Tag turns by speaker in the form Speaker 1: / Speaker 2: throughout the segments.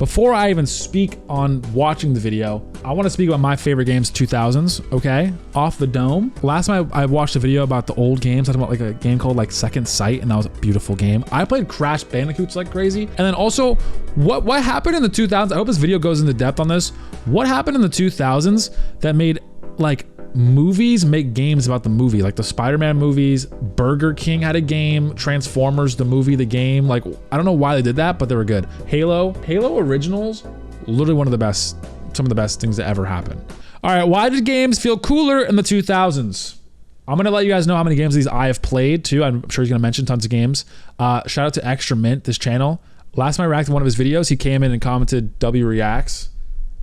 Speaker 1: Before I even speak on watching the video, I want to speak about my favorite games, 2000s, okay? Off the dome. Last time I watched a video about the old games, I talked about like a game called like Second Sight, and that was a beautiful game. I played Crash Bandicoots like crazy. And then also, what happened in the 2000s? I hope this video goes into depth on this. What happened in the 2000s that made like movies make games about the movie? Like the Spider-Man movies, Burger King had a game, Transformers, the movie, the game. Like, I don't know why they did that, but they were good. Halo Originals, literally one of the best, some of the best things that ever happened. All right, why did games feel cooler in the 2000s? I'm gonna let you guys know how many games of these I have played too. I'm sure he's gonna mention tons of games. Shout out to Extra Mint, this channel. Last time I reacted to one of his videos, he came in and commented W Reacts,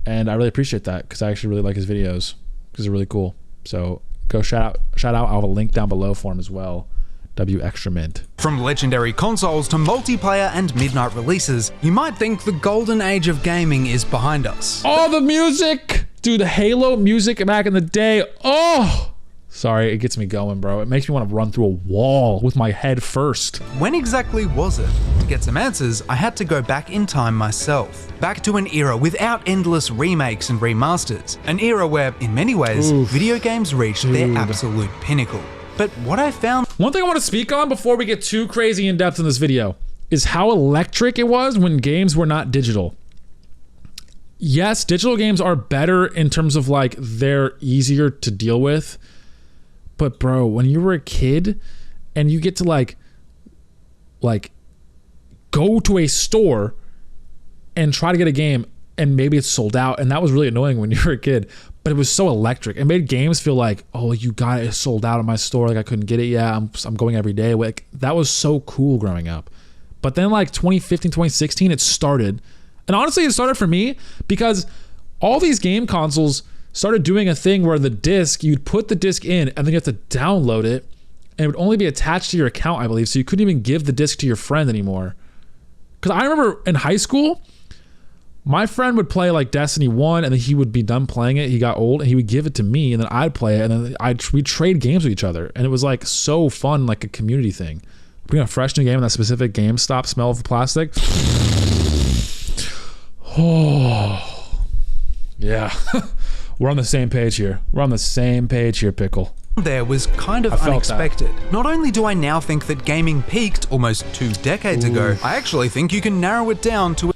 Speaker 1: and I really appreciate that because I actually really like his videos because they're really cool. So go shout out. I'll have a link down below for him as well. W Extra Mint.
Speaker 2: From legendary consoles to multiplayer and midnight releases, you might think the golden age of gaming is behind us.
Speaker 1: Oh, the music! Dude, the Halo music back in the day. Oh! Sorry, it gets me going, bro. It makes me want to run through a wall with my head first.
Speaker 2: When exactly was it? To get some answers, I had to go back in time myself. Back to an era without endless remakes and remasters. An era where, in many ways, video games reached their absolute pinnacle. But what I found...
Speaker 1: One thing I want to speak on before we get too crazy in depth in this video is how electric it was when games were not digital. Yes, digital games are better in terms of like, they're easier to deal with. But bro, when you were a kid and you get to like go to a store and try to get a game and maybe it's sold out, and that was really annoying when you were a kid, but it was so electric. It made games feel like, oh, you got it sold out at my store, like I couldn't get it yet, I'm going every day. Like, that was so cool growing up. But then like 2015, 2016, it started. And honestly, it started for me because all these game consoles started doing a thing where the disc, you'd put the disc in and then you have to download it, and it would only be attached to your account, I believe, so you couldn't even give the disc to your friend anymore. Because I remember in high school, my friend would play like Destiny 1 and then he would be done playing it, he got old, and he would give it to me and then I'd play it, and then we'd trade games with each other, and it was like so fun, like a community thing. Bring a fresh new game in that specific GameStop smell of plastic. Oh, yeah. We're on the same page here. We're on the same page here, Pickle.
Speaker 2: There was kind of unexpected. Not only do I now think that gaming peaked almost 2 decades ago, I actually think you can narrow it down to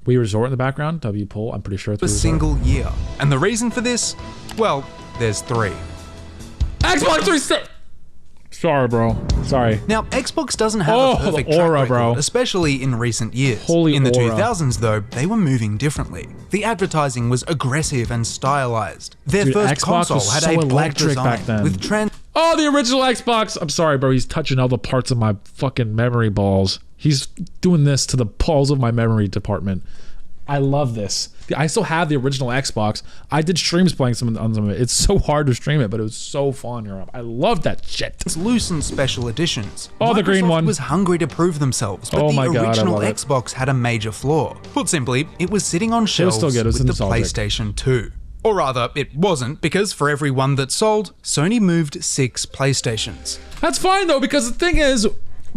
Speaker 1: We Resort in the background, W Poll, I'm pretty sure it's
Speaker 2: a single year. And the reason for this? Well, there's 3.
Speaker 1: Xbox 360! Sorry, bro. Sorry.
Speaker 2: Now, Xbox doesn't have a perfect track record,
Speaker 1: bro.
Speaker 2: especially in recent years.
Speaker 1: Holy
Speaker 2: in the
Speaker 1: aura.
Speaker 2: 2000s, though, they were moving differently. The advertising was aggressive and stylized. Their first
Speaker 1: Xbox
Speaker 2: console
Speaker 1: was
Speaker 2: had
Speaker 1: so
Speaker 2: a bold
Speaker 1: electric
Speaker 2: design
Speaker 1: back then.
Speaker 2: with
Speaker 1: Oh, the original Xbox. I'm sorry, bro. He's touching all the parts of my fucking memory balls. He's doing this to the balls of my memory department. I love this. I still have the original Xbox. I did streams playing on some of it. It's so hard to stream it, but it was so fun. I love that shit.
Speaker 2: translucent special editions.
Speaker 1: Oh, the green one.
Speaker 2: Microsoft was hungry to prove themselves, but
Speaker 1: Oh my
Speaker 2: the
Speaker 1: God, I
Speaker 2: original
Speaker 1: love it.
Speaker 2: Xbox had a major flaw. Put simply, it was sitting on shelves
Speaker 1: still good. It was
Speaker 2: with the
Speaker 1: nostalgic.
Speaker 2: PlayStation 2. Or rather, it wasn't, because for every one that sold, Sony moved 6 PlayStations.
Speaker 1: That's fine though, because the thing is,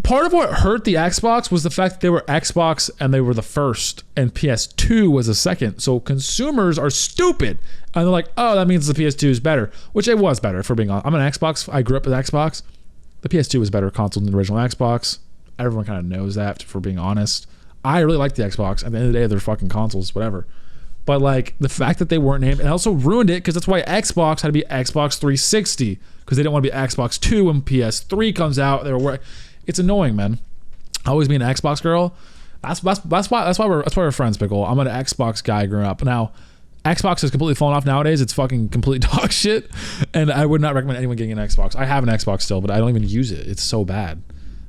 Speaker 1: part of what hurt the Xbox was the fact that they were Xbox and they were the first, and PS2 was the second. So consumers are stupid, and they're like, oh, that means the PS2 is better, which it was better, for being honest. I'm an Xbox. I grew up with Xbox. The PS2 was a better console than the original Xbox. Everyone kind of knows that, for being honest. I really like the Xbox. At the end of the day, they're fucking consoles, whatever. But like the fact that they weren't named, and also ruined it, because that's why Xbox had to be Xbox 360, because they didn't want to be Xbox 2 when PS3 comes out. They were. It's annoying, man. Always being an Xbox girl. That's why we're friends, Pickle. I'm an Xbox guy growing up. Now, Xbox has completely fallen off nowadays. It's fucking complete dog shit, and I would not recommend anyone getting an Xbox. I have an Xbox still, but I don't even use it. It's so bad.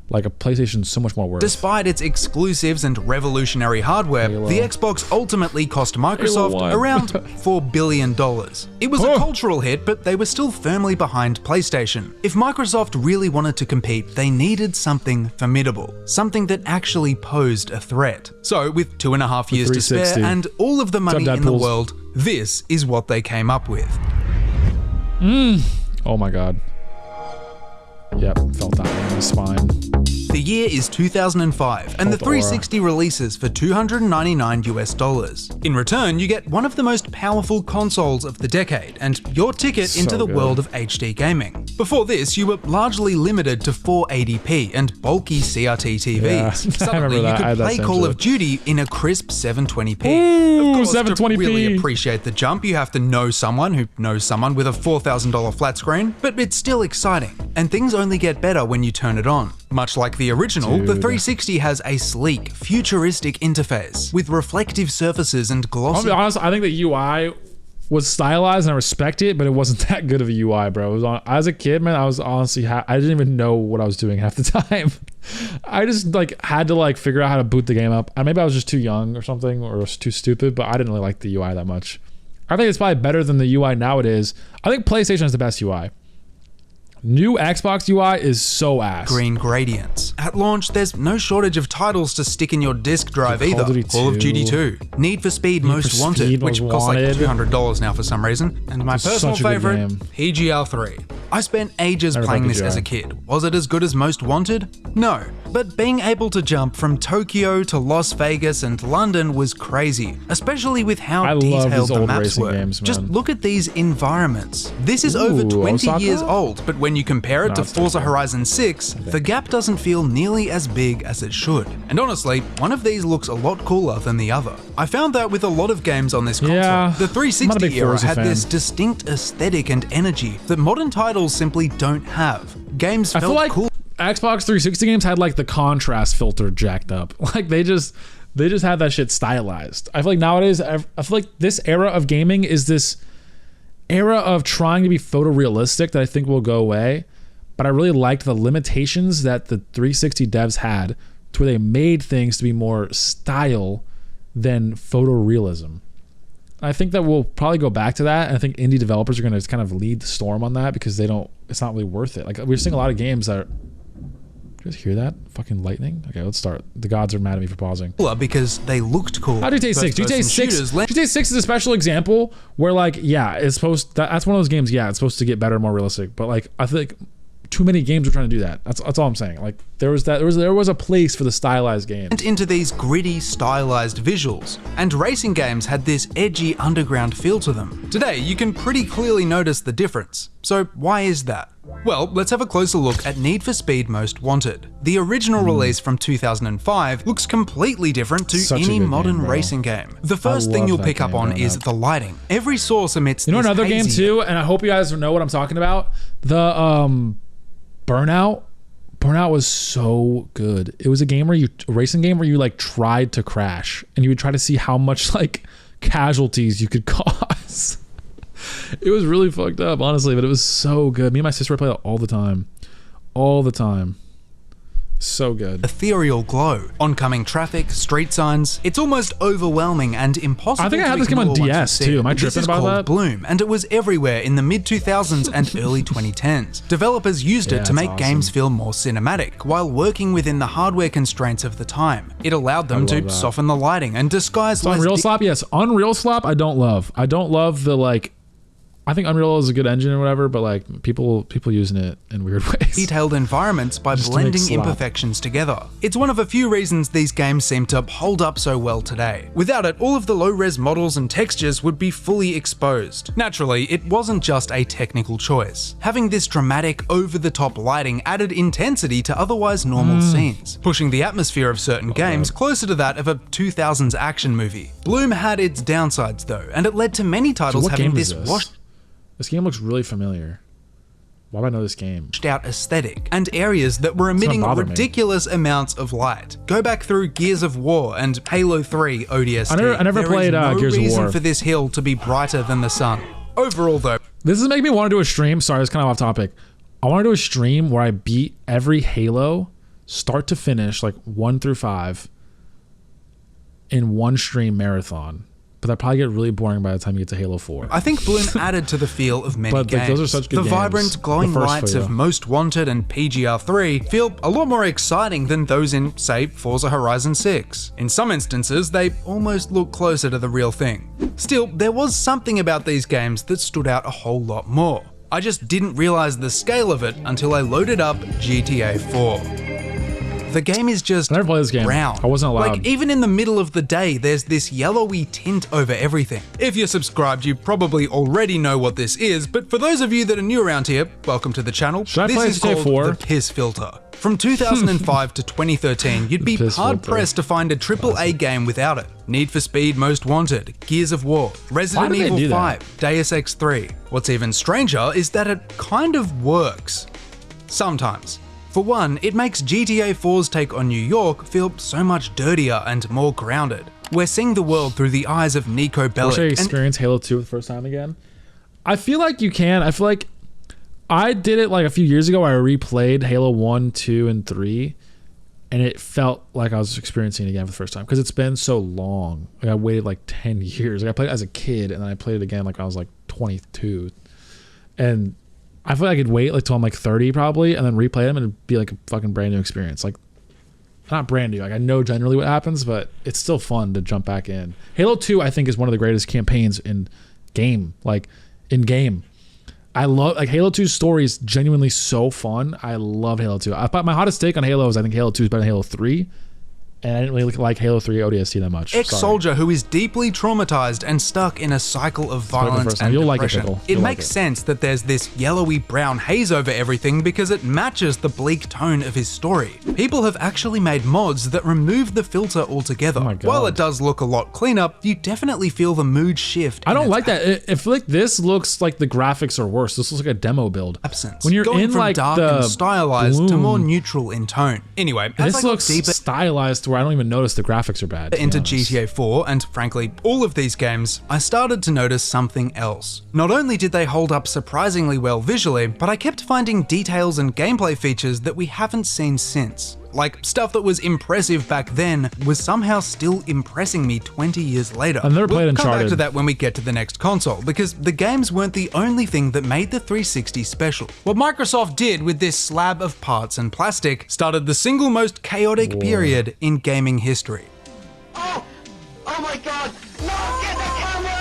Speaker 1: Like, a PlayStation is so much more worth.
Speaker 2: Despite its exclusives and revolutionary hardware, the Xbox ultimately cost Microsoft around $4 billion. It was a cultural hit, but they were still firmly behind PlayStation. If Microsoft really wanted to compete, they needed something formidable, something that actually posed a threat. So, with 2.5 years to spare and all of the money in the world, this is what they came up with.
Speaker 1: Oh my God. Yep, felt that one in my spine.
Speaker 2: The year is 2005, and the 360 releases for $299 US. In return, you get one of the most powerful consoles of the decade, and your ticket into the world of HD gaming. Before this, you were largely limited to 480p and bulky CRT TVs.
Speaker 1: Yeah,
Speaker 2: Suddenly, you could play Call of Duty in a crisp 720p.
Speaker 1: Ooh,
Speaker 2: of course,
Speaker 1: 720p.
Speaker 2: to really appreciate the jump, you have to know someone who knows someone with a $4,000 flat screen, but it's still exciting, and things only get better when you turn it on. Much like the original, the 360 has a sleek, futuristic interface with reflective surfaces and glossy.
Speaker 1: I'll be honest, I think the UI was stylized and I respect it, but it wasn't that good of a UI, bro. It was as a kid, man, I was honestly, I didn't even know what I was doing half the time. I just had to figure out how to boot the game up. And maybe I was just too young or something, or was too stupid, but I didn't really like the UI that much. I think it's probably better than the UI now it is. I think PlayStation has the best UI. New Xbox UI is so ass.
Speaker 2: Green gradients. At launch, there's no shortage of titles to stick in your disk drive either. Call of Duty 2, Need for Speed Most Wanted, which costs like $200 now for some reason, and my personal favorite, PGR 3. I spent ages playing this as a kid. Was it as good as Most Wanted? No. But being able to jump from Tokyo to Las Vegas and London was crazy, especially with how detailed the maps were. Just look at these environments. This is over 20 years old, but when you compare it to Forza Horizon 6, the gap doesn't feel nearly as big as it should. And honestly, one of these looks a lot cooler than the other. I found that with a lot of games on this console. The 360 era had this distinct aesthetic and energy that modern titles simply don't have. Games felt cool.
Speaker 1: Xbox 360 games had the contrast filter jacked up. They just had that shit stylized. I feel like nowadays, I feel like this era of gaming is this era of trying to be photorealistic that I think will go away. But I really liked the limitations that the 360 devs had to where they made things to be more style than photorealism. I think that we'll probably go back to that. And I think indie developers are going to kind of lead the storm on that because it's not really worth it. We're seeing a lot of games that are, you guys hear that? Fucking lightning? Okay, let's start. The gods are mad at me for pausing.
Speaker 2: Because they looked cool.
Speaker 1: How GTA 6? GTA 6 is a special example where it's supposed, that's one of those games, it's supposed to get better and more realistic. But I feel like too many games are trying to do that. That's all I'm saying. There was a place for the stylized game.
Speaker 2: And into these gritty, stylized visuals. And racing games had this edgy underground feel to them. Today, you can pretty clearly notice the difference. So why is that? Well, let's have a closer look at Need for Speed Most Wanted. The original release from 2005 looks completely different to any modern racing game. The first thing you'll pick up on is the lighting. Every source emits this
Speaker 1: another game too, and I hope you guys know what I'm talking about. The Burnout was so good. It was a racing game where you tried to crash and you would try to see how much casualties you could cause. It was really fucked up, honestly, but it was so good. Me and my sister played it all the time. So good.
Speaker 2: Ethereal glow, oncoming traffic, street signs. It's almost overwhelming and impossible.
Speaker 1: I think I had this game on DS too. Am I tripping about that? This is called Bloom,
Speaker 2: and it was everywhere in the mid-2000s and early 2010s. Developers used it to make games feel more cinematic while working within the hardware constraints of the time. It allowed them to soften the lighting and disguise
Speaker 1: Unreal Slap, yes. Unreal Slap, I don't love. I don't love the I think Unreal is a good engine or whatever, but people using it in weird ways.
Speaker 2: Detailed environments by blending imperfections together. It's one of a few reasons these games seem to hold up so well today. Without it, all of the low-res models and textures would be fully exposed. Naturally, it wasn't just a technical choice. Having this dramatic, over-the-top lighting added intensity to otherwise normal scenes, pushing the atmosphere of certain games closer to that of a 2000s action movie. Bloom had its downsides though, and it led to many titles having this washed
Speaker 1: This game looks really familiar. Why do I know this game?
Speaker 2: Out aesthetic and areas that were emitting ridiculous amounts of light. Go back through Gears of War and Halo 3 ODST.
Speaker 1: I never played Gears of War.
Speaker 2: There is no reason for this hill to be brighter than the sun. Overall though,
Speaker 1: this is making me want to do a stream. Sorry, it's kind of off topic. I want to do a stream where I beat every Halo, start to finish, 1 through 5, in one stream marathon. But that probably get really boring by the time you get to Halo 4.
Speaker 2: I think Bloom added to the feel of many games.
Speaker 1: Those are such good
Speaker 2: the
Speaker 1: games.
Speaker 2: Vibrant, glowing lights of Most Wanted and PGR 3 feel a lot more exciting than those in, say, Forza Horizon 6. In some instances, they almost look closer to the real thing. Still, there was something about these games that stood out a whole lot more. I just didn't realize the scale of it until I loaded up GTA 4. The game is just
Speaker 1: I never played this game.
Speaker 2: brown.
Speaker 1: I wasn't allowed.
Speaker 2: Like, even in the middle of the day, there's this yellowy tint over everything. If you're subscribed, you probably already know what this is, but for those of you that are new around here, welcome to the channel.
Speaker 1: Should I
Speaker 2: This
Speaker 1: play
Speaker 2: is called
Speaker 1: GTA 4?
Speaker 2: the piss filter. From 2005 to 2013, you'd be hard-pressed to find a AAA game without it. Need for Speed Most Wanted, Gears of War, Resident Evil 5, Deus Ex 3. What's even stranger is that it kind of works. Sometimes. For one, it makes GTA 4's take on New York feel so much dirtier and more grounded. We're seeing the world through the eyes of Nico Bellic.
Speaker 1: Wish I experienced Halo 2 for the first time again. I feel like you can. I feel like I did it like a few years ago. I replayed Halo 1, 2, and 3, and it felt like I was experiencing it again for the first time because it's been so long. Like I waited like 10 years. Like I played it as a kid, and then I played it again like I was like 22. And I feel like I could wait like till I'm like 30 probably, and then replay them and it'd be like a fucking brand new experience. Like, not brand new. Like I know generally what happens, but it's still fun to jump back in. Halo 2, I think, is one of the greatest campaigns in game. Like in game. I love, like, Halo 2's story is genuinely so fun. I love Halo 2. My hottest take on Halo is I think Halo 2 is better than Halo 3. And I didn't really like Halo 3 ODST that much.
Speaker 2: Ex-soldier who is deeply traumatized and stuck in a cycle of violence and depression. It makes sense that there's this yellowy brown haze over everything because it matches the bleak tone of his story. People have actually made mods that remove the filter altogether.
Speaker 1: Oh my God.
Speaker 2: While it does look a lot cleaner, you definitely feel the mood shift.
Speaker 1: I don't like that. I feel like this looks like the graphics are worse. This looks like a demo build.
Speaker 2: Absence.
Speaker 1: When you're
Speaker 2: going
Speaker 1: in
Speaker 2: from
Speaker 1: like
Speaker 2: dark
Speaker 1: the
Speaker 2: and stylized
Speaker 1: gloom,
Speaker 2: to more neutral in tone. Anyway, as
Speaker 1: this
Speaker 2: I
Speaker 1: looks
Speaker 2: got deeper
Speaker 1: stylized to where I don't even notice the graphics are bad.
Speaker 2: Into GTA 4 and frankly all of these games, I started to notice something else. Not only did they hold up surprisingly well visually, but I kept finding details and gameplay features that we haven't seen since. Like, stuff that was impressive back then was somehow still impressing me 20 years later.
Speaker 1: I've never played
Speaker 2: We'll come back
Speaker 1: Uncharted.
Speaker 2: to that when we get to the next console, because the games weren't the only thing that made the 360 special. What Microsoft did with this slab of parts and plastic started the single most chaotic period in gaming history.
Speaker 3: Oh! Oh my god! No! Get the camera!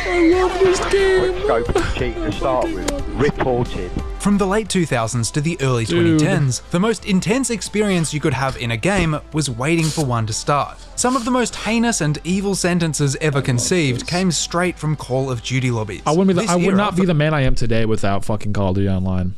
Speaker 1: I love this game.
Speaker 4: Scope of cheat to start with. Reported.
Speaker 2: From the late 2000s to the early 2010s, the most intense experience you could have in a game was waiting for one to start. Some of the most heinous and evil sentences ever conceived came straight from Call of Duty lobbies.
Speaker 1: I would not be the man I am today without fucking Call of Duty Online.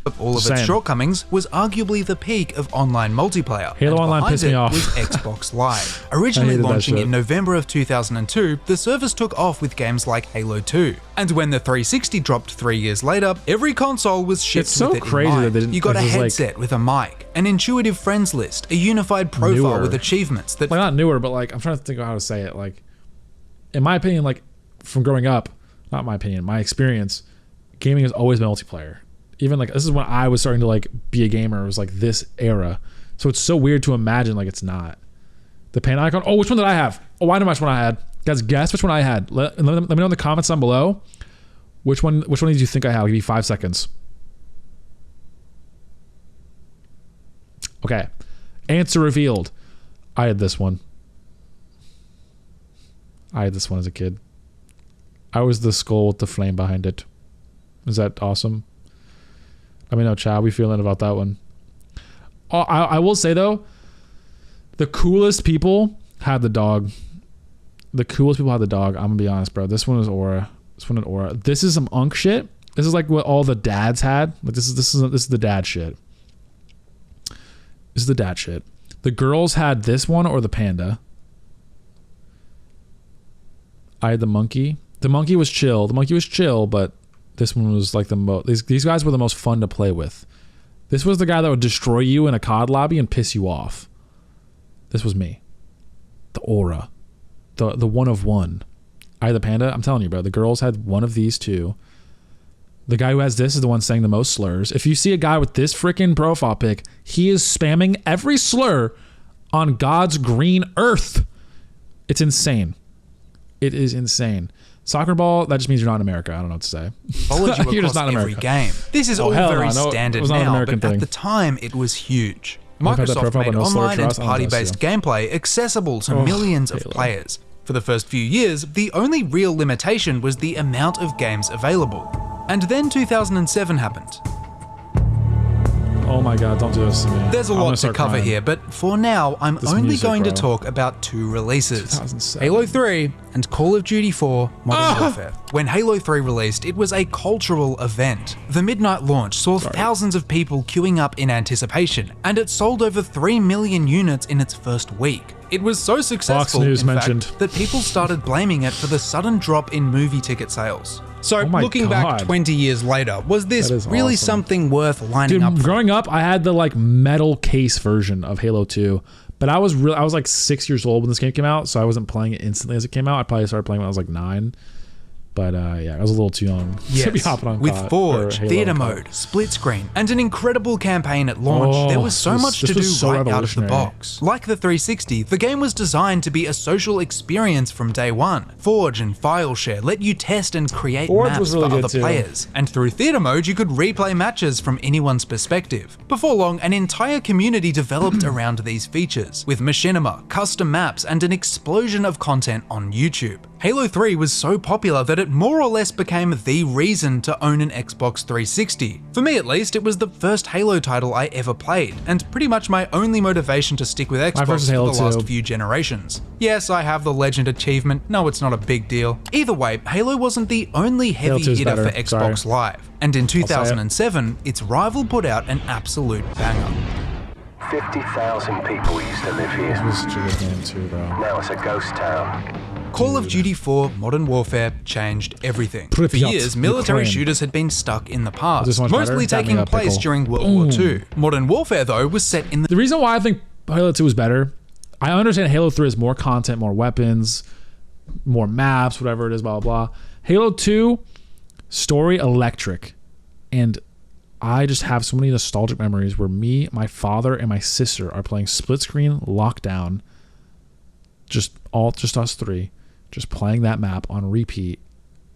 Speaker 2: Of all of its shortcomings was arguably the peak of online multiplayer.
Speaker 1: Halo Online pissed me off.
Speaker 2: Was Xbox Live. Originally launching in November of 2002, the service took off with games like Halo 2. And when the 360 dropped 3 years later, every console was shipped with it in mind. You got a headset with a mic, an intuitive friends list, a unified profile with achievements that...
Speaker 1: Like, not newer, but like, I'm trying to think of how to say it. Like, in my opinion, like, from growing up, not my opinion, my experience, gaming has always been multiplayer. Even like, this is when I was starting to like be a gamer. It was like this era. So it's so weird to imagine like it's not. The pan icon. Oh, which one did I have? Oh, I know which one I had. Guys, guess which one I had. Let me know in the comments down below. Which one did you think I had? I'll give you 5 seconds. Okay. Answer revealed. I had this one. I had this one as a kid. I was the skull with the flame behind it. Is that awesome? Let me know, Chad. How we feeling about that one? Oh, I will say though, the coolest people had the dog. The coolest people had the dog. I'm gonna be honest, bro. This one was Aura. This one is Aura. This is some unk shit. This is like what all the dads had. Like this is the dad shit. This is the dad shit. The girls had this one or the panda. I had the monkey. The monkey was chill. The monkey was chill, but this one was like the most. These guys were the most fun to play with. This was the guy that would destroy you in a COD lobby and piss you off. This was me. The Aura. The one of one. I had the panda. I'm telling you, bro. The girls had one of these two. The guy who has this is the one saying the most slurs. If you see a guy with this freaking profile pic, he is spamming every slur on God's green earth. It's insane. It is insane. Soccer ball, that just means you're not in America. I don't know what to say.
Speaker 2: You're just not in every game. This is all very standard now, but at the time it was huge. Microsoft made online and party-based gameplay accessible to millions of players. For the first few years, the only real limitation was the amount of games available. And then 2007 happened.
Speaker 1: Oh my god, don't do this to me.
Speaker 2: There's a
Speaker 1: I'm
Speaker 2: lot
Speaker 1: gonna
Speaker 2: to
Speaker 1: start
Speaker 2: cover
Speaker 1: crying.
Speaker 2: here, but for now, I'm
Speaker 1: This
Speaker 2: only
Speaker 1: music,
Speaker 2: going to
Speaker 1: bro.
Speaker 2: talk about 2 releases.
Speaker 1: 2007.
Speaker 2: Halo 3 and Call of Duty 4 Modern Warfare. When Halo 3 released, it was a cultural event. The midnight launch saw thousands of people queuing up in anticipation, and it sold over 3 million units in its first week. It was so successful,
Speaker 1: News
Speaker 2: in
Speaker 1: mentioned.
Speaker 2: fact, that people started blaming it for the sudden drop in movie ticket sales. So,
Speaker 1: Oh my
Speaker 2: looking back
Speaker 1: God.
Speaker 2: 20 years later, was this
Speaker 1: That is
Speaker 2: really
Speaker 1: awesome.
Speaker 2: something worth lining up
Speaker 1: Dude,
Speaker 2: for?
Speaker 1: growing up, I had the like metal case version of Halo 2, but I was like 6 years old when this game came out, so I wasn't playing it instantly as it came out. I probably started playing when I was like 9. But yeah, I was a little too young to be hopping on
Speaker 2: with
Speaker 1: COD
Speaker 2: Forge,
Speaker 1: or Halo
Speaker 2: theater
Speaker 1: and COD.
Speaker 2: mode, split screen, and an incredible campaign at launch, there was so much to do right out of the box. Like the 360, the game was designed to be a social experience from day one. Forge and file share let you test and create
Speaker 1: Forge
Speaker 2: maps
Speaker 1: was really
Speaker 2: for
Speaker 1: good
Speaker 2: other
Speaker 1: too.
Speaker 2: players, and through theater mode you could replay matches from anyone's perspective. Before long, an entire community developed around these features, with machinima, custom maps, and an explosion of content on YouTube. Halo 3 was so popular that it more or less became the reason to own an Xbox 360. For me at least, it was the first Halo title I ever played, and pretty much my only motivation to stick with Xbox
Speaker 1: first was
Speaker 2: for
Speaker 1: Halo
Speaker 2: the last
Speaker 1: 2.
Speaker 2: few generations. Yes, I have the Legend achievement, no it's not a big deal. Either way, Halo wasn't the only heavy
Speaker 1: 2's
Speaker 2: hitter for
Speaker 1: better,
Speaker 2: Xbox
Speaker 1: sorry.
Speaker 2: Live, and in
Speaker 1: say it.
Speaker 2: 2007, its rival put out an absolute banger.
Speaker 5: 50,000 people used to live
Speaker 1: It
Speaker 5: here.
Speaker 1: was such a good game too, bro.
Speaker 5: Now it's a ghost town.
Speaker 2: Call of Duty 4 Modern Warfare changed everything. For
Speaker 1: Pripyat,
Speaker 2: years, military
Speaker 1: Ukraine.
Speaker 2: shooters had been stuck in the past,
Speaker 1: this so much
Speaker 2: mostly
Speaker 1: better?
Speaker 2: taking
Speaker 1: Got me a
Speaker 2: place
Speaker 1: pickle.
Speaker 2: during World War II. Modern Warfare, though, was set in the
Speaker 1: The reason why I think Halo 2 is better, I understand Halo 3 has more content, more weapons, more maps, whatever it is, blah, blah, blah. Halo 2, story electric. And I just have so many nostalgic memories where me, my father, and my sister are playing split screen lockdown. Just us three, just playing that map on repeat.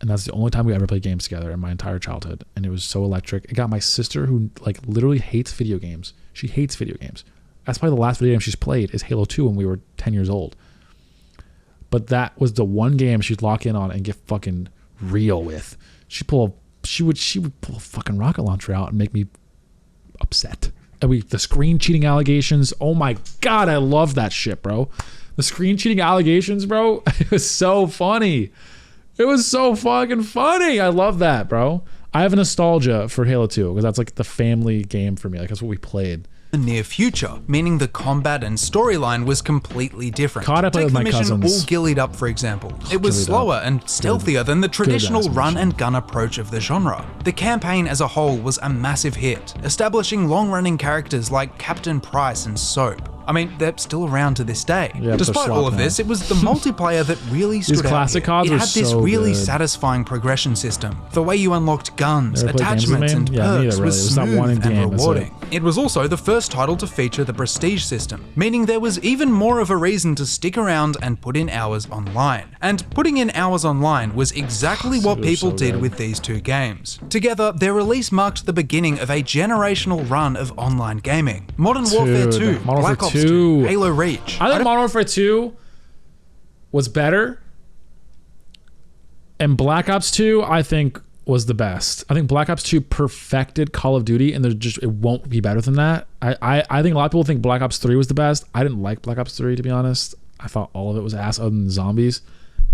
Speaker 1: And that's the only time we ever played games together in my entire childhood. And it was so electric. It got my sister, who like literally hates video games. She hates video games. That's probably the last video game she's played is Halo 2 when we were 10 years old. But that was the one game she'd lock in on and get fucking real with. She would pull a fucking rocket launcher out and make me upset. And the screen cheating allegations. Oh my God, I love that shit, bro. The screen cheating allegations, bro. It was so funny. It was so fucking funny. I love that, bro. I have a nostalgia for Halo 2 because that's like the family game for me. Like that's what we played.
Speaker 2: near future, meaning the combat and storyline was completely different.
Speaker 1: COD I played
Speaker 2: Take
Speaker 1: with
Speaker 2: the
Speaker 1: my
Speaker 2: mission
Speaker 1: cousins.
Speaker 2: all gillied up, for example. It was
Speaker 1: Gillied
Speaker 2: slower
Speaker 1: up.
Speaker 2: and stealthier than the traditional
Speaker 1: ass
Speaker 2: run
Speaker 1: mission.
Speaker 2: and gun approach of the genre. The campaign as a whole was a massive hit, establishing long-running characters like Captain Price and Soap. I mean, they're still around to this day.
Speaker 1: Yeah, but
Speaker 2: Despite
Speaker 1: they're
Speaker 2: all of
Speaker 1: swapped
Speaker 2: this, it was the multiplayer that really stood out
Speaker 1: classic
Speaker 2: here.
Speaker 1: CODs
Speaker 2: It
Speaker 1: were
Speaker 2: had this
Speaker 1: so
Speaker 2: really
Speaker 1: good.
Speaker 2: satisfying progression system. The way you unlocked guns,
Speaker 1: Never played games with
Speaker 2: attachments,
Speaker 1: me?
Speaker 2: and
Speaker 1: Yeah,
Speaker 2: perks
Speaker 1: neither, really.
Speaker 2: was
Speaker 1: It was that
Speaker 2: smooth
Speaker 1: one
Speaker 2: and
Speaker 1: game, that's it.
Speaker 2: rewarding. It was also the first title to feature the prestige system, meaning there was even more of a reason to stick around and put in hours online. And putting in hours online was exactly what
Speaker 1: It was
Speaker 2: people
Speaker 1: so
Speaker 2: did
Speaker 1: good.
Speaker 2: with these two games. Together, their release marked the beginning of a generational run of online gaming. Modern Warfare 2,
Speaker 1: Dude, Modern
Speaker 2: Black
Speaker 1: Warfare
Speaker 2: Ops 2,
Speaker 1: 2.
Speaker 2: Halo Reach.
Speaker 1: I think Modern Warfare 2 was better, and Black Ops 2 I think was the best. I think Black Ops 2 perfected Call of Duty, and it won't be better than that. I think a lot of people think Black Ops 3 was the best. I didn't like Black Ops 3, to be honest. I thought all of it was ass other than the zombies.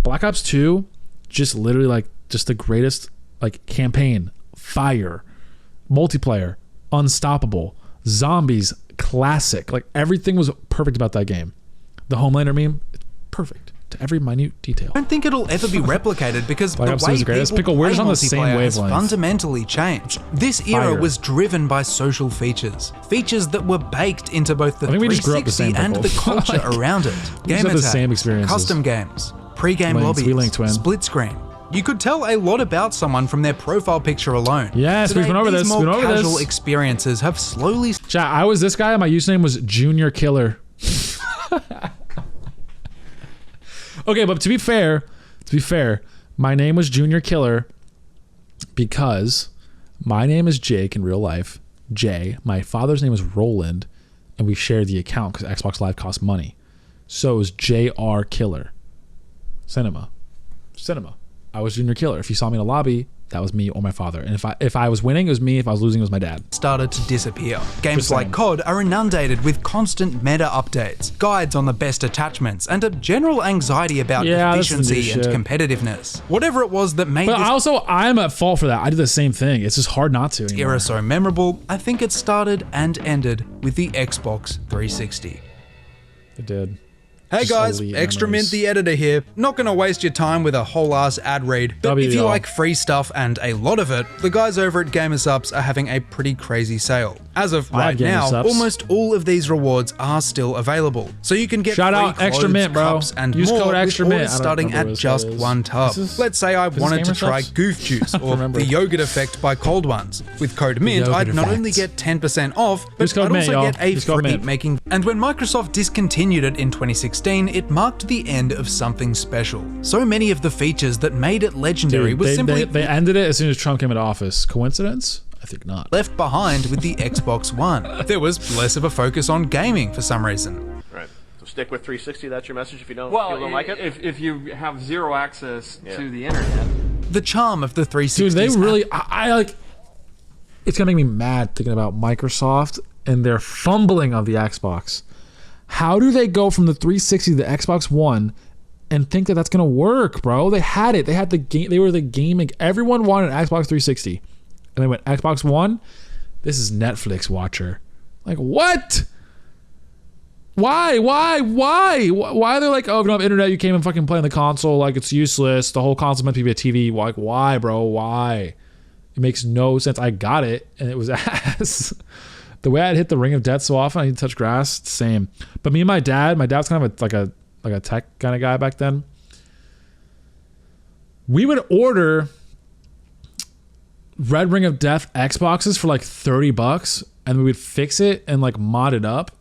Speaker 1: Black Ops 2, just literally like just the greatest like campaign, fire, multiplayer, unstoppable, zombies, classic. Like everything was perfect about that game. The Homelander meme, it's perfect to every minute detail.
Speaker 2: I don't think it'll ever be replicated because
Speaker 1: Black
Speaker 2: the
Speaker 1: Ops 2
Speaker 2: way
Speaker 1: is the greatest.
Speaker 2: people
Speaker 1: Pickle, we're
Speaker 2: play
Speaker 1: just on the same
Speaker 2: multiplayer has
Speaker 1: wavelength.
Speaker 2: fundamentally changed. This era
Speaker 1: Fire.
Speaker 2: was driven by social features that were baked into both the
Speaker 1: I think we just grew up the
Speaker 2: 360
Speaker 1: same,
Speaker 2: and the
Speaker 1: Pickle.
Speaker 2: culture
Speaker 1: Like,
Speaker 2: around it.
Speaker 1: we just
Speaker 2: Game
Speaker 1: had the
Speaker 2: attack,
Speaker 1: same experiences.
Speaker 2: custom games, pre-game
Speaker 1: Links,
Speaker 2: lobbies,
Speaker 1: we linked, twin.
Speaker 2: split screen. You could tell a lot about someone from their profile picture alone.
Speaker 1: Yes, we've
Speaker 2: Today,
Speaker 1: been over
Speaker 2: these
Speaker 1: this,
Speaker 2: more
Speaker 1: we've been over this.
Speaker 2: casual experiences have slowly
Speaker 1: Chat, I was this guy. My username was Junior Killer. Okay, but to be fair, my name was Junior Killer because my name is Jake in real life. Jay. My father's name is Roland, and we shared the account because Xbox Live costs money. So it was JR Killer. Cinema. I was Junior Killer. If you saw me in a lobby, that was me or my father. And if I was winning, it was me. If I was losing, it was my dad.
Speaker 2: Started to disappear. Games like COD are inundated with constant meta updates, guides on the best attachments, and a general anxiety about efficiency and competitiveness. Whatever it was that made
Speaker 1: I'm at fault for that. I did the same thing. It's just hard not to anymore.
Speaker 2: Era so memorable, I think it started and ended with the Xbox 360.
Speaker 1: It did.
Speaker 2: Hey guys, Extra Mint the editor here. Not gonna waste your time with a whole ass ad read, but if you like free stuff and a lot of it, the guys over at GamerSupps are having a pretty crazy sale. As of right now, almost all of these rewards are still available, so you can get free clothes,
Speaker 1: Extra Mint, bro.
Speaker 2: cups, and
Speaker 1: Use
Speaker 2: more
Speaker 1: code Extra Mint.
Speaker 2: starting at just one tub. Let's say I wanted to try Goof Juice or the Yogurt Effect by Cold Ones. With code Mint, I'd not only get 10% off, but I'd also get a free making. And when Microsoft discontinued it in 2016, it marked the end of something special. So many of the features that made it legendary was simply
Speaker 1: they ended it as soon as Trump came into office. Coincidence? I think not.
Speaker 2: Left behind with the Xbox One. There was less of a focus on gaming for some reason.
Speaker 6: Right. So stick with 360. That's your message. If you don't, like it.
Speaker 7: If you have zero access to the internet.
Speaker 2: The charm of the 360.
Speaker 1: Dude, they really. I like. It's gonna make me mad thinking about Microsoft and their fumbling of the Xbox. How do they go from the 360 to the Xbox One and think that that's gonna work, bro? They had it. They had the game. They were the gaming. Everyone wanted an Xbox 360, and they went Xbox One. This is Netflix watcher. Like what? Why? They're like, oh, if you don't have internet, you can't even fucking play on the console. Like it's useless. The whole console meant to be a TV. Like why, bro? Why? It makes no sense. I got it, and it was ass. The way I'd hit the Ring of Death so often, I need to touch grass, same. But me and my dad's kind of like a tech kind of guy back then. We would order Red Ring of Death Xboxes for like $30, and we would fix it and like mod it up,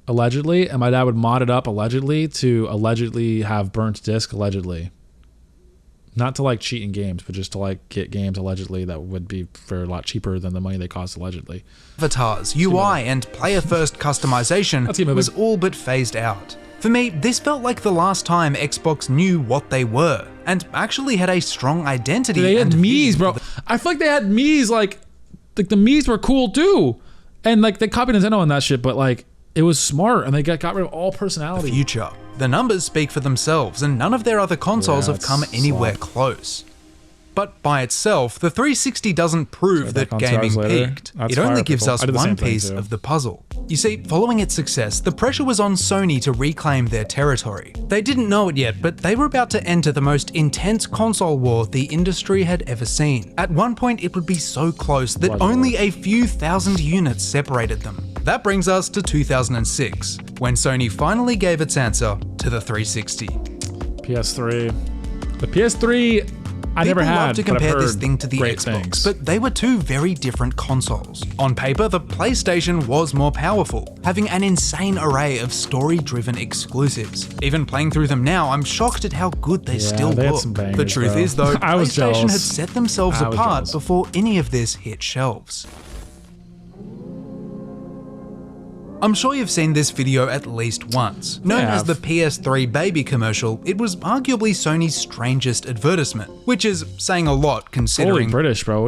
Speaker 1: allegedly. And my dad would mod it up allegedly to allegedly have burnt disc, allegedly. Not to like cheat in games, but just to like get games allegedly that would be for a lot cheaper than the money they cost allegedly.
Speaker 2: Avatars, UI, and player-first customization was all but phased out. For me, this felt like the last time Xbox knew what they were, and actually had a strong identity.
Speaker 1: They had Mii's, bro. I feel like they had Mii's, like the Mii's were cool too. And like they copied Nintendo on that shit, but like it was smart, and they got rid of all personality.
Speaker 2: The future. The numbers speak for themselves, and none of their other consoles have come anywhere close. But by itself, the 360 doesn't prove that gaming peaked. It only gives us one piece of the puzzle. You see, following its success, the pressure was on Sony to reclaim their territory. They didn't know it yet, but they were about to enter the most intense console war the industry had ever seen. At one point, it would be so close that only a few thousand units separated them. That brings us to 2006, when Sony finally gave its answer to the 360.
Speaker 1: PS3. The PS3, I never had.
Speaker 2: People love to compare this thing to the
Speaker 1: Xbox,
Speaker 2: Xbox, but they were two very different consoles. On paper, the PlayStation was more powerful, having an insane array of story-driven exclusives. Even playing through them now, I'm shocked at how good they still look. The truth is, though, PlayStation had set themselves apart before any of this hit shelves. I'm sure you've seen this video at least once. Known as the PS3 baby commercial, it was arguably Sony's strangest advertisement, which is saying a lot considering—
Speaker 1: Holy British, bro.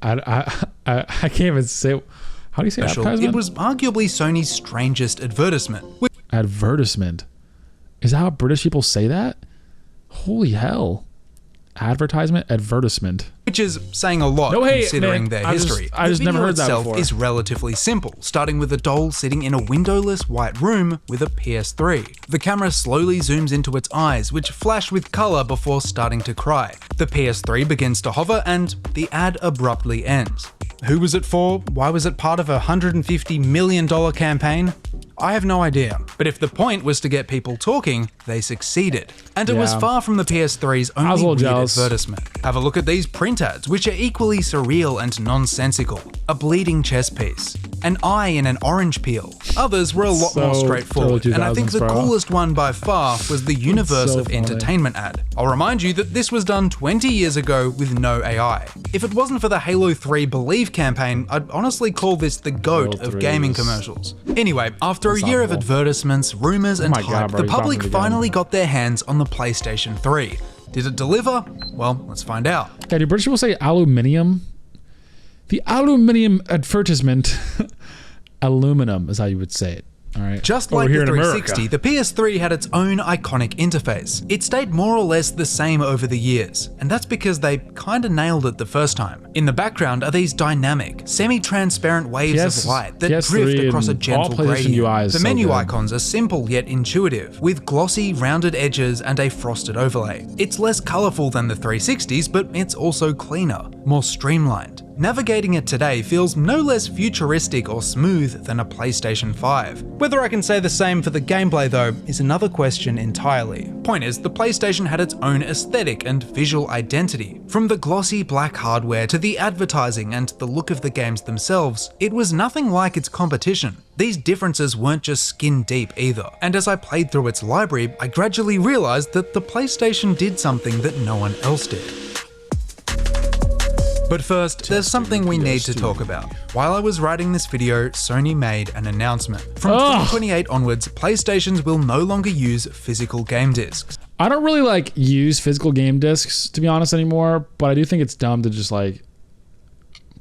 Speaker 1: I can't even say— how do you say advertisement?
Speaker 2: It was arguably Sony's strangest advertisement.
Speaker 1: Advertisement? Is that how British people say that? Holy hell. Advertisement.
Speaker 2: Which is saying a lot considering their history.
Speaker 1: I just never heard that before.
Speaker 2: The video itself is relatively simple, starting with a doll sitting in a windowless white room with a PS3. The camera slowly zooms into its eyes, which flash with color before starting to cry. The PS3 begins to hover and the ad abruptly ends. Who was it for? Why was it part of a $150 million campaign? I have no idea, but if the point was to get people talking, they succeeded. And it was far from the PS3's only weird advertisement. Have a look at these print ads, which are equally surreal and nonsensical. A bleeding chess piece, an eye in an orange peel. Others were a lot more straightforward, and I think the coolest one by far was the Universe of Entertainment ad. I'll remind you that this was done 20 years ago with no AI. If it wasn't for the Halo 3 Believe campaign, I'd honestly call this the GOAT of gaming commercials. Anyway, after a year of advertisements, rumors, and hype, the public finally got their hands on the PlayStation 3. Did it deliver? Well, let's find out.
Speaker 1: Yeah, do British people say aluminium? The aluminium advertisement. Aluminum is how you would say it. All right.
Speaker 2: Just like the 360, the PS3 had its own iconic interface. It stayed more or less the same over the years, and that's because they kinda nailed it the first time. In the background are these dynamic, semi-transparent waves of light that drift across a gentle gradient. The menu icons are simple yet intuitive, with glossy, rounded edges and a frosted overlay. It's less colorful than the 360's, but it's also cleaner, more streamlined. Navigating it today feels no less futuristic or smooth than a PlayStation 5. Whether I can say the same for the gameplay though is another question entirely. Point is, the PlayStation had its own aesthetic and visual identity. From the glossy black hardware to the advertising and the look of the games themselves, it was nothing like its competition. These differences weren't just skin deep either, and as I played through its library, I gradually realized that the PlayStation did something that no one else did. But first, there's something we need to talk about. While I was writing this video, Sony made an announcement. From 2028 onwards, PlayStations will no longer use physical game discs.
Speaker 1: I don't really like use physical game discs, to be honest, anymore, but I do think it's dumb to just like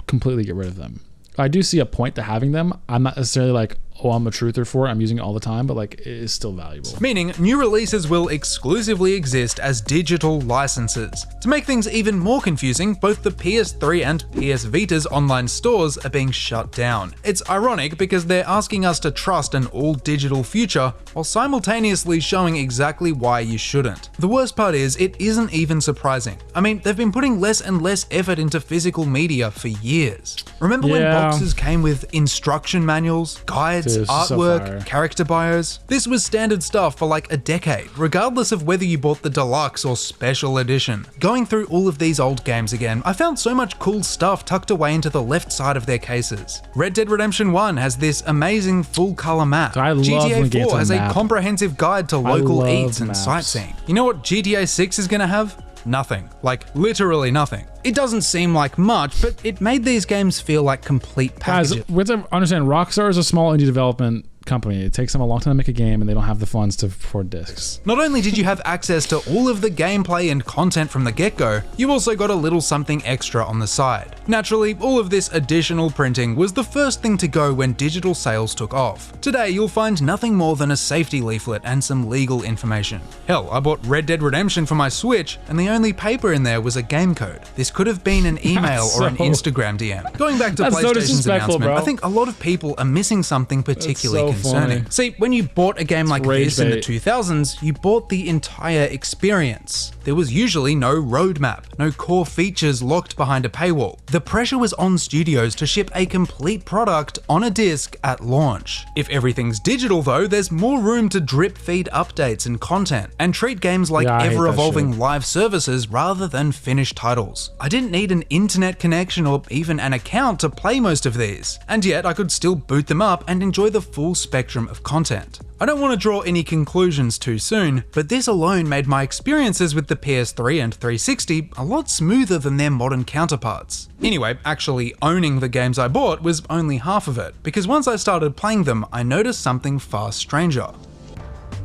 Speaker 1: completely get rid of them. I do see a point to having them. I'm not necessarily like, oh, I'm a truther for it, I'm using it all the time, but like, it is still valuable.
Speaker 2: Meaning, new releases will exclusively exist as digital licenses. To make things even more confusing, both the PS3 and PS Vita's online stores are being shut down. It's ironic because they're asking us to trust an all-digital future, while simultaneously showing exactly why you shouldn't. The worst part is, it isn't even surprising. I mean, they've been putting less and less effort into physical media for years. Remember when boxes came with instruction manuals, guides, artwork, character bios? This was standard stuff for like a decade, regardless of whether you bought the deluxe or special edition. Going through all of these old games again, I found so much cool stuff tucked away into the left side of their cases. Red Dead Redemption 1 has this amazing full color map. GTA 4 has a comprehensive guide to local eats and sightseeing. You know what GTA 6 is gonna have? Nothing. Like, literally nothing. It doesn't seem like much, but it made these games feel like complete packages.
Speaker 1: Guys, we have to understand, Rockstar is a small indie development company. It takes them a long time to make a game and they don't have the funds to afford discs.
Speaker 2: Not only did you have access to all of the gameplay and content from the get-go, you also got a little something extra on the side. Naturally, all of this additional printing was the first thing to go when digital sales took off. Today, you'll find nothing more than a safety leaflet and some legal information. Hell, I bought Red Dead Redemption for my Switch, and the only paper in there was a game code. This could have been an email or an Instagram DM. Going back to PlayStation's announcement, I think a lot of people are missing something particularly concerning. See, when you bought a game like this in the 2000s, you bought the entire experience. There was usually no roadmap, no core features locked behind a paywall. The pressure was on studios to ship a complete product on a disc at launch. If everything's digital though, there's more room to drip feed updates and content, and treat games like ever-evolving live services rather than finished titles. I didn't need an internet connection or even an account to play most of these, and yet I could still boot them up and enjoy the full spectrum of content. I don't want to draw any conclusions too soon, but this alone made my experiences with the PS3 and 360 a lot smoother than their modern counterparts. Anyway, actually owning the games I bought was only half of it, because once I started playing them, I noticed something far stranger.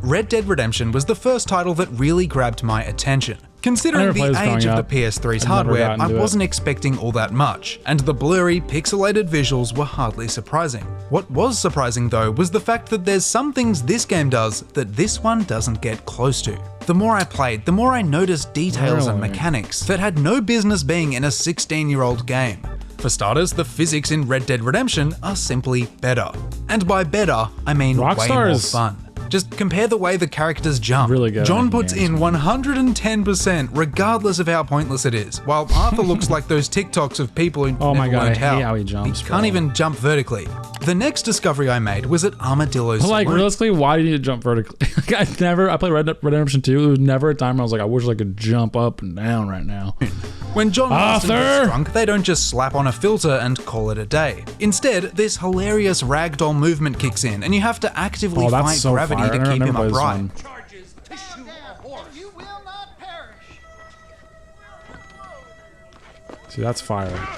Speaker 2: Red Dead Redemption was the first title that really grabbed my attention. Considering the age of the PS3's hardware, I wasn't expecting all that much, and the blurry, pixelated visuals were hardly surprising. What was surprising though was the fact that there's some things this game does that this one doesn't get close to. The more I played, the more I noticed details and mechanics that had no business being in a 16-year-old game. For starters, the physics in Red Dead Redemption are simply better. And by better, I mean way more fun. Just compare the way the characters jump.
Speaker 1: Really good.
Speaker 2: John puts in 110% regardless of how pointless it is, while Arthur looks like those TikToks of people who never learned how.
Speaker 1: I hate how he jumps.
Speaker 2: He can't even jump vertically. The next discovery I made was at Armadillo's Saloon.
Speaker 1: Like, realistically, why do you need to jump vertically? I played Red Dead Redemption 2, there was never a time where I was like, I wish I could jump up and down right now.
Speaker 2: When John Marston gets drunk, they don't just slap on a filter and call it a day. Instead, this hilarious ragdoll movement kicks in, and you have to actively fight gravity to keep him upright.
Speaker 1: See, that's fire.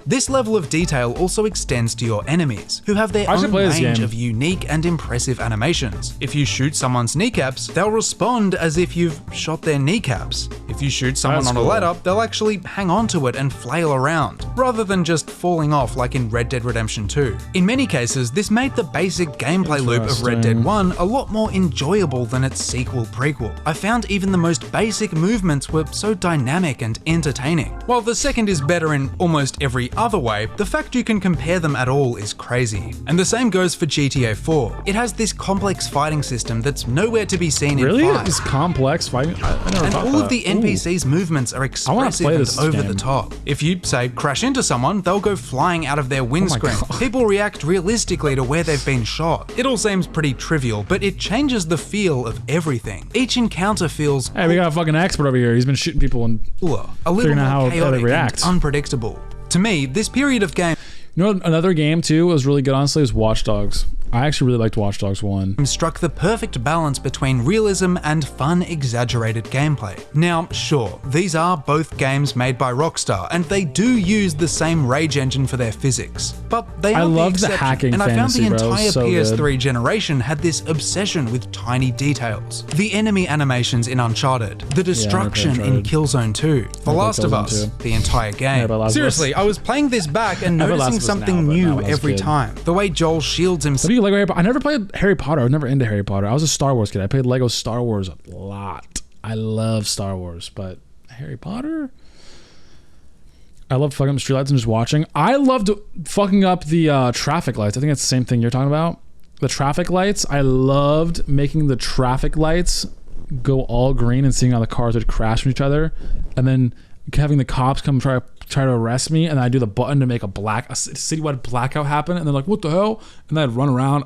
Speaker 2: This level of detail also extends to your enemies, who have their own range of unique and impressive animations. If you shoot someone's kneecaps, they'll respond as if you've shot their kneecaps. If you shoot someone on a ladder, they'll actually hang onto it and flail around, rather than just falling off like in Red Dead Redemption 2. In many cases, this made the basic gameplay loop of Red Dead 1 a lot more enjoyable than its sequel prequel. I found even the most basic movements were so dynamic and entertaining. While the second is better in almost every other way, the fact you can compare them at all is crazy. And the same goes for GTA 4. It has this complex fighting system that's nowhere to be seen in 5.
Speaker 1: It's complex fighting?
Speaker 2: And all of the NPC's movements are expressive and over the top. If you, say, crash into someone, they'll go flying out of their windscreen. People react realistically to where they've been shot. It all seems pretty trivial, but it changes the feel of everything. Each encounter feels...
Speaker 1: Hey, we got a fucking expert over here. He's been shooting people and
Speaker 2: a little more chaotic and unpredictable. To me, this period of game...
Speaker 1: You know, another game too was really good, honestly, was Watch Dogs. I actually really liked Watch Dogs 1.
Speaker 2: Struck the perfect balance between realism and fun, exaggerated gameplay. Now, sure, these are both games made by Rockstar, and they do use the same rage engine for their physics. But they are the exception,
Speaker 1: hacking
Speaker 2: and I found the entire
Speaker 1: so
Speaker 2: PS3 generation had this obsession with tiny details. The enemy animations in Uncharted, the destruction in Killzone 2, The Last of Us, the entire game. Seriously, I was playing this back and noticing something new every time. The way Joel shields himself.
Speaker 1: I never played Harry Potter. I was never into Harry Potter. I was a Star Wars kid. I played Lego Star Wars a lot. I love Star Wars, but Harry Potter? I loved fucking up streetlights and just watching. I loved fucking up the traffic lights. I think that's the same thing you're talking about. The traffic lights. I loved making the traffic lights go all green and seeing how the cars would crash into each other, and then having the cops come try to arrest me, and I do the button to make a citywide blackout happen, and they're like, what the hell? And then I'd run around.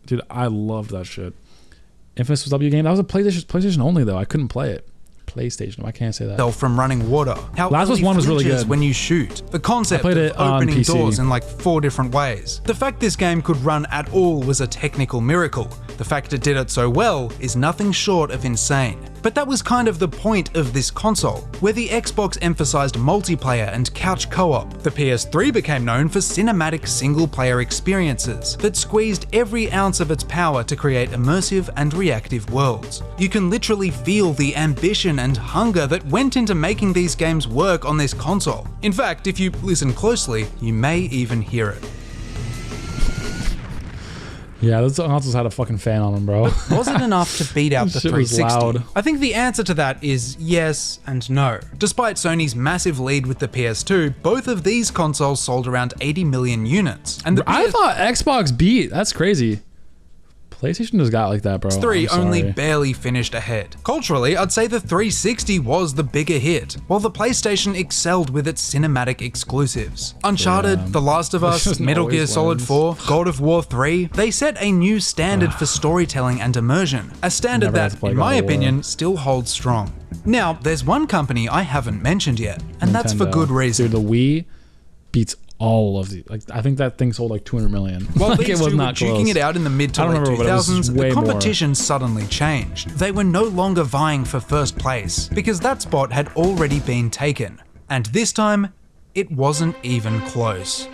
Speaker 1: Dude, I loved that shit. Infamous was W game. That was a PlayStation only though. I couldn't play it. PlayStation. I can't say that.
Speaker 2: From running water. How
Speaker 1: Last of Us 1 was really good.
Speaker 2: When you shoot. The concept of opening doors in like 4 different ways. The fact this game could run at all was a technical miracle. The fact it did it so well is nothing short of insane. But that was kind of the point of this console, where the Xbox emphasized multiplayer and couch co-op. The PS3 became known for cinematic single-player experiences that squeezed every ounce of its power to create immersive and reactive worlds. You can literally feel the ambition and hunger that went into making these games work on this console. In fact, if you listen closely, you may even hear it.
Speaker 1: Yeah, those consoles had a fucking fan on them, bro.
Speaker 2: But was it enough to beat out the 360? Was loud. I think the answer to that is yes and no. Despite Sony's massive lead with the PS2, both of these consoles sold around 80 million units. And
Speaker 1: I thought Xbox beat. That's crazy. PlayStation just got like that, bro.
Speaker 2: PS3 only barely finished ahead. Culturally, I'd say the 360 was the bigger hit, while the PlayStation excelled with its cinematic exclusives. Uncharted, The Last of Us, Metal Gear Solid 4, God of War 3, they set a new standard for storytelling and immersion, a standard that, in my opinion, still holds strong. Now, there's one company I haven't mentioned yet, and Nintendo. That's for good reason.
Speaker 1: Dude, the Wii beats all of the, like, I think that thing sold like 200 million.
Speaker 2: While
Speaker 1: like,
Speaker 2: these two were duking it out in the mid to late 2000s, the competition suddenly changed. They were no longer vying for first place, because that spot had already been taken. And this time, it wasn't even close.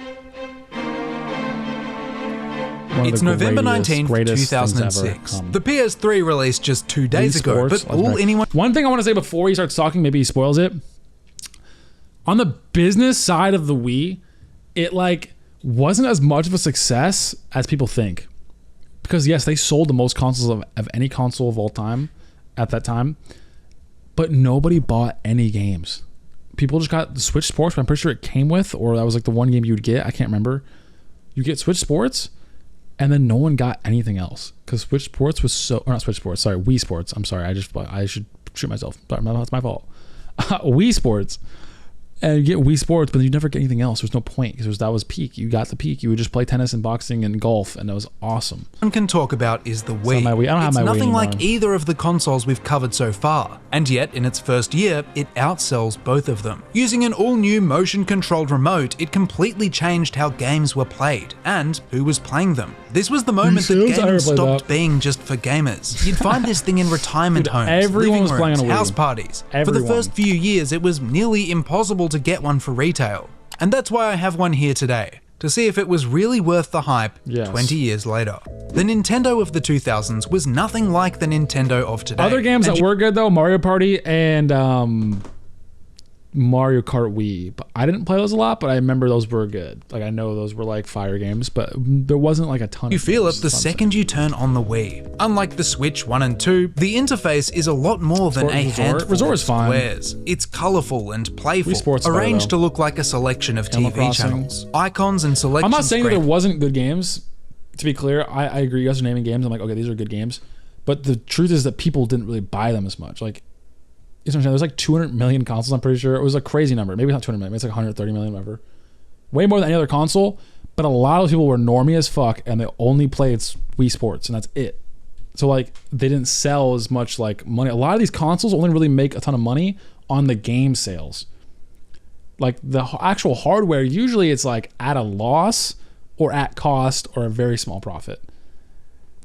Speaker 2: It's November 19th, 2006. The PS3 released just 2 days ago, but
Speaker 1: One thing I want to say before he starts talking, maybe he spoils it. On the business side of the Wii, it like wasn't as much of a success as people think, because yes, they sold the most consoles of any console of all time at that time, but nobody bought any games. People just got the Switch Sports, but I'm pretty sure it came with, or that was like the one game you would get. I can't remember. You get Switch Sports, and then no one got anything else because Switch Sports was so, or not Switch Sports, sorry, Wii Sports. I'm sorry, I should shoot myself. That's my fault. Wii Sports. And you get Wii Sports, but you never get anything else. There's no point, because that was peak. You got the peak. You would just play tennis and boxing and golf, and it was awesome.
Speaker 2: One can talk about is the Wii. It's nothing like either of the consoles we've covered so far, and yet in its first year, it outsells both of them. Using an all-new motion-controlled remote, it completely changed how games were played and who was playing them. This was the moment that gaming stopped being just for gamers. You'd find this thing in retirement homes, living rooms, house parties. For the first few years, it was nearly impossible to get one for retail. And that's why I have one here today, to see if it was really worth the hype 20 years later. The Nintendo of the 2000s was nothing like the Nintendo of today.
Speaker 1: Other games that were good though, Mario Party and Mario Kart Wii. But I didn't play those a lot, but I remember those were good. Like I know those were like fire games, but there wasn't like a ton.
Speaker 2: You feel it the second you turn on the Wii. Unlike the Switch 1 and 2, the interface is a lot more than a handful of squares. It's colorful and playful, arranged to look like a selection of TV channels. Icons and selection.
Speaker 1: I'm not saying that there wasn't good games. To be clear, I agree. You guys are naming games. I'm like, okay, these are good games. But the truth is that people didn't really buy them as much. Like, there's like 200 million consoles, I'm pretty sure. It was a crazy number. Maybe not 200 million. Maybe it's like 130 million, whatever. Way more than any other console. But a lot of people were normie as fuck, and they only played Wii Sports, and that's it. So, like, they didn't sell as much, like, money. A lot of these consoles only really make a ton of money on the game sales. Like, the actual hardware, usually it's, like, at a loss or at cost or a very small profit.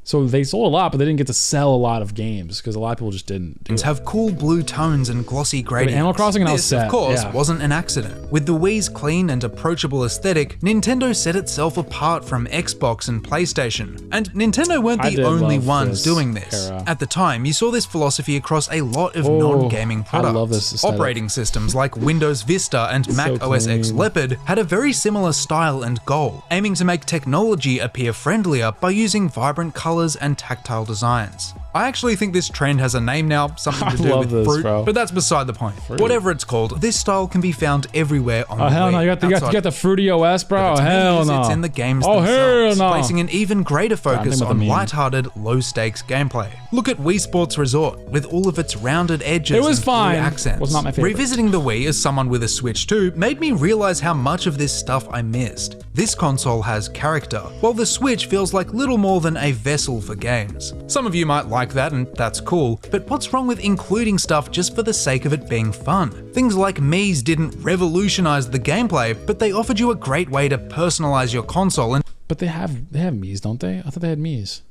Speaker 1: So they sold a lot, but they didn't get to sell a lot of games because a lot of people just didn't.
Speaker 2: Have cool blue tones and glossy gradients.
Speaker 1: Animal Crossing and
Speaker 2: this, of course, wasn't an accident. With the Wii's clean and approachable aesthetic, Nintendo set itself apart from Xbox and PlayStation. And Nintendo weren't the only ones doing this. At the time, you saw this philosophy across a lot of non-gaming products.
Speaker 1: I love this aesthetic.
Speaker 2: Operating systems like Windows Vista and Mac OS X Leopard had a very similar style and goal, aiming to make technology appear friendlier by using vibrant colors and tactile designs. I actually think this trend has a name now, something to do with fruit, but that's beside the point. Whatever it's called, this style can be found everywhere on the Wii.
Speaker 1: Hell no, you got the fruity OS, bro. Hell no.
Speaker 2: It's in the games themselves, placing an even greater focus on lighthearted, low-stakes gameplay. Look at Wii Sports Resort, with all of its rounded edges and fine accents.
Speaker 1: Was not my favorite.
Speaker 2: Revisiting the Wii as someone with a Switch 2 made me realize how much of this stuff I missed. This console has character, while the Switch feels like little more than a vessel for games. Some of you might like that, and that's cool, but what's wrong with including stuff just for the sake of it being fun? Things like Mii's didn't revolutionize the gameplay, but they offered you a great way to personalize your console.
Speaker 1: But they have Mii's, don't they? I thought they had Mii's.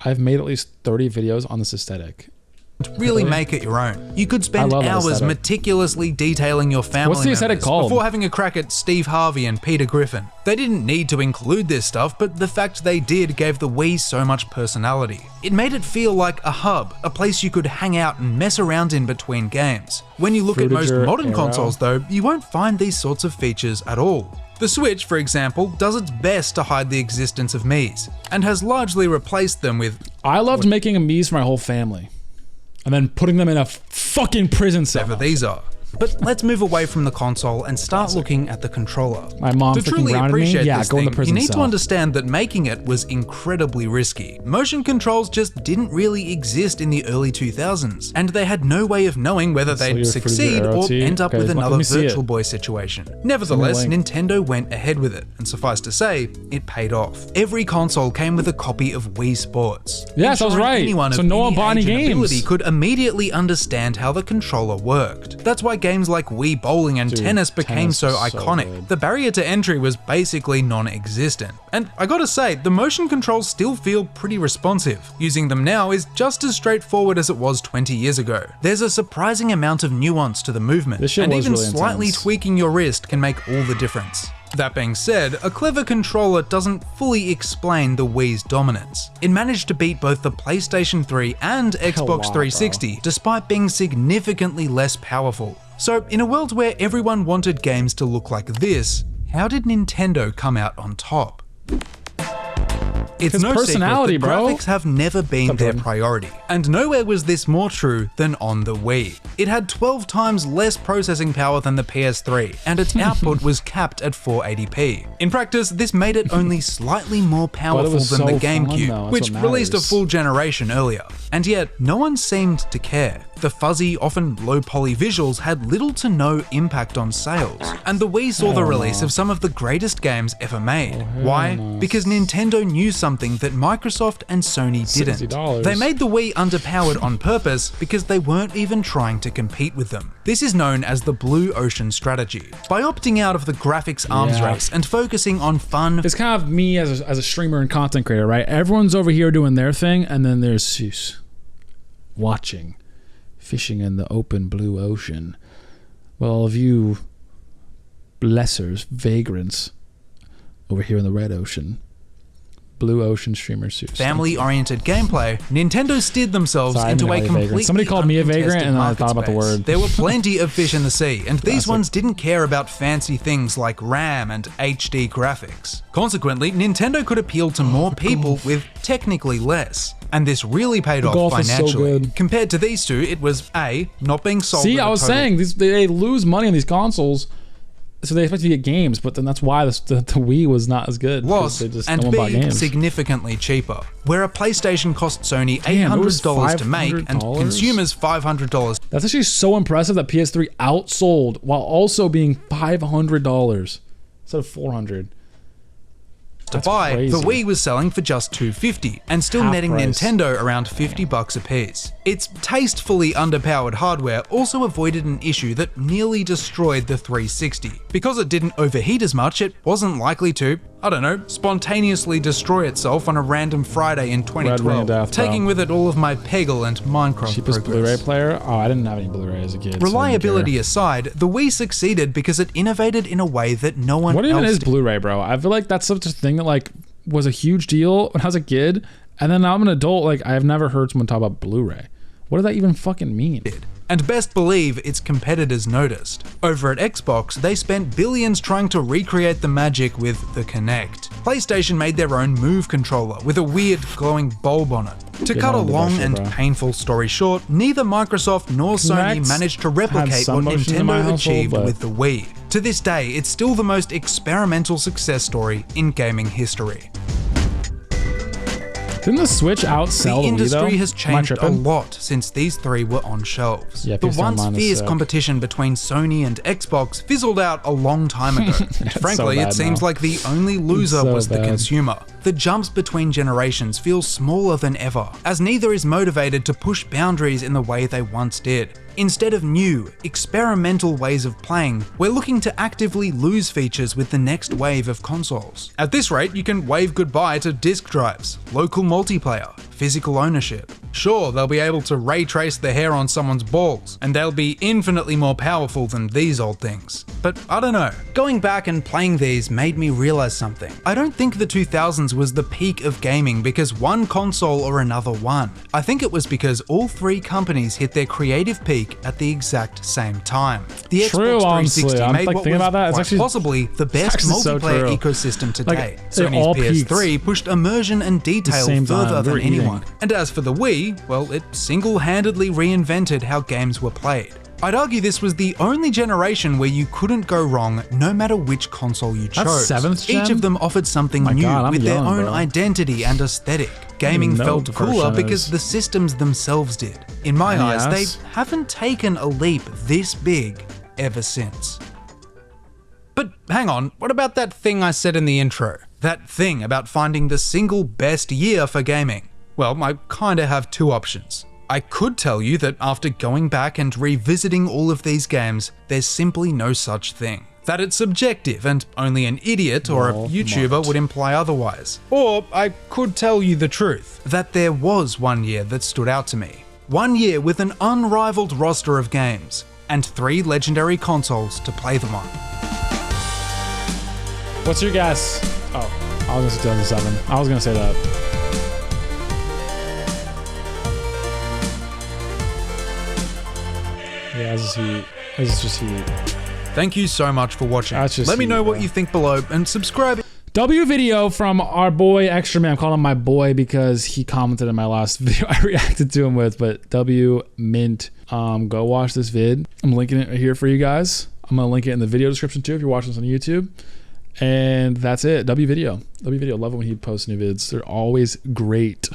Speaker 1: I've made at least 30 videos on this aesthetic.
Speaker 2: Really make it your own. You could spend hours meticulously detailing your family members before having a crack at Steve Harvey and Peter Griffin. They didn't need to include this stuff, but the fact they did gave the Wii so much personality. It made it feel like a hub, a place you could hang out and mess around in between games. When you look at most modern consoles though, you won't find these sorts of features at all. The Switch, for example, does its best to hide the existence of Mii's, and has largely replaced them with...
Speaker 1: I loved making a Mii's for my whole family. And then putting them in a fucking prison cell.
Speaker 2: Whatever these are. But let's move away from the console and start looking at the controller.
Speaker 1: My mom
Speaker 2: to truly appreciate this
Speaker 1: go in the
Speaker 2: thing,
Speaker 1: prison
Speaker 2: you need
Speaker 1: cell.
Speaker 2: to understand that making it was incredibly risky. Motion controls just didn't really exist in the early 2000s, and they had no way of knowing whether they'd succeed or end up with another Virtual Boy situation. Nevertheless, Nintendo went ahead with it, and suffice to say, it paid off. Every console came with a copy of Wii Sports.
Speaker 1: Yes, I was right.
Speaker 2: Anyone
Speaker 1: so
Speaker 2: of
Speaker 1: no one bought any games.
Speaker 2: Could immediately understand how the controller worked. That's why games like Wii Bowling and tennis became so iconic. The barrier to entry was basically non-existent. And I gotta say, the motion controls still feel pretty responsive. Using them now is just as straightforward as it was 20 years ago. There's a surprising amount of nuance to the movement, and even really slightly tweaking your wrist can make all the difference. That being said, a clever controller doesn't fully explain the Wii's dominance. It managed to beat both the PlayStation 3 and Xbox 360, despite being significantly less powerful. So, in a world where everyone wanted games to look like this, how did Nintendo come out on top? It's no
Speaker 1: personality,
Speaker 2: secret that graphics have never been their priority, and nowhere was this more true than on the Wii. It had 12 times less processing power than the PS3, and its output was capped at 480p. In practice, this made it only slightly more powerful than the GameCube, which released a full generation earlier. And yet, no one seemed to care. The fuzzy, often low-poly visuals had little to no impact on sales, and the Wii saw the release of some of the greatest games ever made. Why? Because Nintendo knew something that Microsoft and Sony didn't.
Speaker 1: $60.
Speaker 2: They made the Wii underpowered on purpose because they weren't even trying to compete with them. This is known as the Blue Ocean strategy. By opting out of the graphics arms race and focusing on fun...
Speaker 1: It's kind of me as a streamer and content creator, right? Everyone's over here doing their thing, and then there's Seuss watching, fishing in the open blue ocean. Well, if you lessers, vagrants over here in the red ocean. Blue Ocean streamer suits.
Speaker 2: Family-oriented gameplay, Nintendo steered themselves into a completely
Speaker 1: Somebody called me a vagrant, and I thought about the word.
Speaker 2: There were plenty of fish in the sea, and these ones didn't care about fancy things like RAM and HD graphics. Consequently, Nintendo could appeal to more people with technically less. And this really paid off financially.
Speaker 1: So
Speaker 2: compared to these two, it was A, not being sold.
Speaker 1: See, I was saying, they lose money on these consoles, so they expect to get games, but then that's why the Wii was not as good.
Speaker 2: Loss,
Speaker 1: they just,
Speaker 2: and
Speaker 1: no one bought
Speaker 2: B,
Speaker 1: games.
Speaker 2: significantly cheaper. Where a PlayStation cost Sony $800 to make and consumers $500.
Speaker 1: That's actually so impressive that PS3 outsold while also being $500 instead of $400.
Speaker 2: To buy, crazy. The Wii was selling for just $250 and still netting Nintendo around $50 a piece. Its tastefully underpowered hardware also avoided an issue that nearly destroyed the 360. Because it didn't overheat as much, it wasn't likely to, I don't know, spontaneously destroy itself on a random Friday in 2012, taking with it all of my Peggle and Minecraft
Speaker 1: cheapest Blu-ray player? Oh, I didn't have any Blu-ray as a kid.
Speaker 2: Reliability aside, the Wii succeeded because it innovated in a way that no one else did.
Speaker 1: What even is Blu-ray, bro? I feel like that's such a thing that like was a huge deal when I was a kid, and then now I'm an adult. Like I've never heard someone talk about Blu-ray. What does that even fucking mean?
Speaker 2: And best believe its competitors noticed. Over at Xbox, they spent billions trying to recreate the magic with the Kinect. PlayStation made their own Move controller with a weird glowing bulb on it. To cut a long and painful story short, neither Microsoft nor Sony managed to replicate what Nintendo achieved with the Wii. To this day, it's still the most experimental success story in gaming history.
Speaker 1: Didn't the Switch outsell
Speaker 2: the industry
Speaker 1: Wii,
Speaker 2: has changed a lot since these three were on shelves.
Speaker 1: Yeah,
Speaker 2: the once fierce competition between Sony and Xbox fizzled out a long time ago. And frankly, it seems like the only loser was the consumer. The jumps between generations feel smaller than ever, as neither is motivated to push boundaries in the way they once did. Instead of new, experimental ways of playing, we're looking to actively lose features with the next wave of consoles. At this rate, you can wave goodbye to disk drives, local multiplayer, physical ownership. Sure, they'll be able to ray trace the hair on someone's balls, and they'll be infinitely more powerful than these old things. But I don't know. Going back and playing these made me realize something. I don't think the 2000s was the peak of gaming because one console or another won. I think it was because all three companies hit their creative peak at the exact same time. The Xbox 360 made what was quite possibly the best multiplayer ecosystem to date. Sony's PS3 pushed immersion and detail further than anyone. And as for the Wii, well, it single-handedly reinvented how games were played. I'd argue this was the only generation where you couldn't go wrong no matter which console you chose.
Speaker 1: That's 7th gen?
Speaker 2: Each of them offered something new with their own identity and aesthetic. Gaming felt cooler because the systems themselves did. In my eyes, they haven't taken a leap this big ever since. But hang on, what about that thing I said in the intro? That thing about finding the single best year for gaming? Well, I kinda have two options. I could tell you that after going back and revisiting all of these games, there's simply no such thing. That it's subjective and only an idiot or a YouTuber would imply otherwise. Or I could tell you the truth, that there was one year that stood out to me. One year with an unrivaled roster of games, and 3 legendary consoles to play them on.
Speaker 1: What's your guess? Oh, I was gonna say 2007. I was gonna say that. Yeah, this is heat. This is just heat.
Speaker 2: Thank you so much for watching. Let me know what you think below and subscribe.
Speaker 1: W video from our boy Extra Man. I'm calling him my boy because he commented in my last video I reacted to him with, but W Mint. Go watch this vid. I'm linking it right here for you guys. I'm gonna link it in the video description too if you're watching this on YouTube. And that's it. W video. Love it when he posts new vids. They're always great.